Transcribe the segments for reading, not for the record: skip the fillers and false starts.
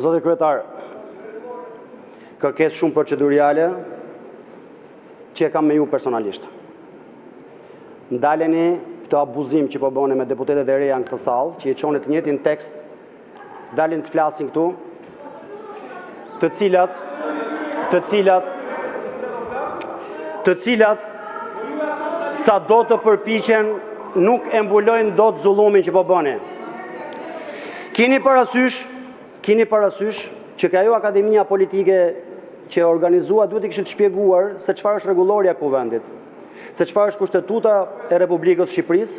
Zoti kryetar, kërkesë shumë procedurale që e kam me ju personalisht. Ndaleni këtë abuzim që po bëni me deputetet e reja në këtë sallë, që i çoni të njëjtin tekst, dalin të flasin këtu, të cilat sa do të përpiqen nuk e mbulojnë dot zullumin që po bëni. Kini parasysh që ka ajo akademia politike që e organizua duhet të kishte të shpjeguar se çfarë është rregulloria e kuvendit, se çfarë është kushtetuta e Republikës së Shqipërisë,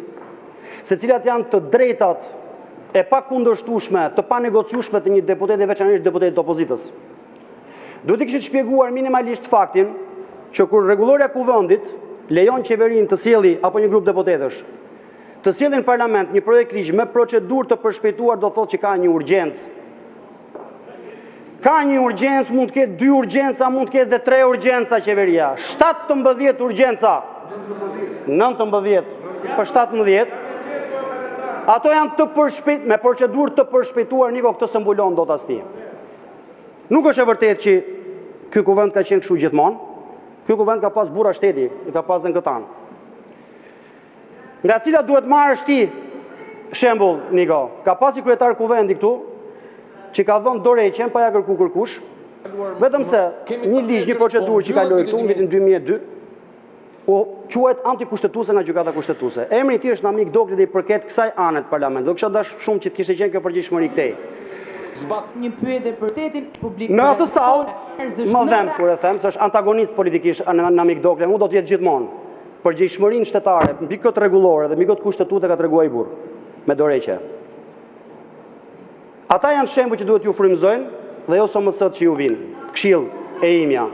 se cilat janë të drejtat e pakundërshtueshme, të panegociueshme të një deputeti, veçanërisht deputetit të opozitës. Duhet të kishte shpjeguar minimalisht faktin që kur rregulloria e kuvendit lejon qeverinë të sjellë apo një grup deputetësh të sjellin në parlament një projekt ligj me procedurë të përshpejtuar, do thotë që ka një urgjencë. Ka një urgjencë, mund të ketë 2 urgjenca, mund të ketë dhe 3 urgjenca qeveria. 17 urgjenca. 19 për 17. Ato janë të përshpejt, me procedurë të përshpejtuar, Niko, këtë së mbulon dot as ti. Nuk është e vërtetë që ky kuvend ka qenë kështu gjithmonë. Ky kuvend ka pas burra shteti, ka pas dhe në këtë anë. Nga cilat duhet marrësh ti shembull, Niko, ka pasi kryetar kuvendi këtu, që ka dhënë dorëheqjen pa ja kërkuar kërkush, vetëm se një ligj, një procedurë që kaloi këtu në vitin 2002, u quhet antikushtetuese nga gjykata kushtetuese. Emri i tij është Namik Dokli dhe i përket kësaj ane të parlamentit. Do kisha dashur shumë që të kishte qenë kjo përgjegjësimë këtej. Një pyetje për tetin publik. Në atë sallë, më dhem kur e them se është antagonist politikisht Namik Dokli, mu do të jetë gjithmonë. Përgjegjësinë shtetare mbi këtë rregullore dhe mbi këtë kushtetutë ka treguar i burr me dorëheqje. Ata janë shembull që duhet ju frymëzojnë dhe jo somësot që ju vinë. Këshill e imja.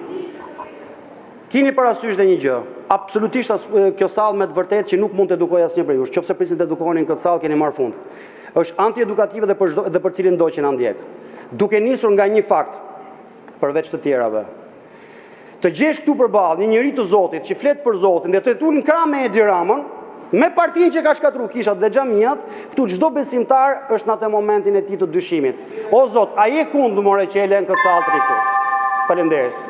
Kini parasysh dhe një gjë. Absolutisht kjo sallë me të vërtetë që nuk mund të edukojë asnjë prej jush. Nëse prisin të edukoheni në këtë sallë keni marrë fund. Është antiedukative dhe për cilin do që na ndjek. Duke nisur nga një fakt përveç të tjerave. Të gjesh këtu përballë një njerëz të Zotit që flet për Zotin dhe të tulin krah me Edi Ramën, me partinë që ka shkatruar kishat dhe xhamiat, këtu çdo besimtar është në atë momentin e tij të dyshimit. O Zot, a je kundër more që e lën këtë sallë këtu? Faleminderit.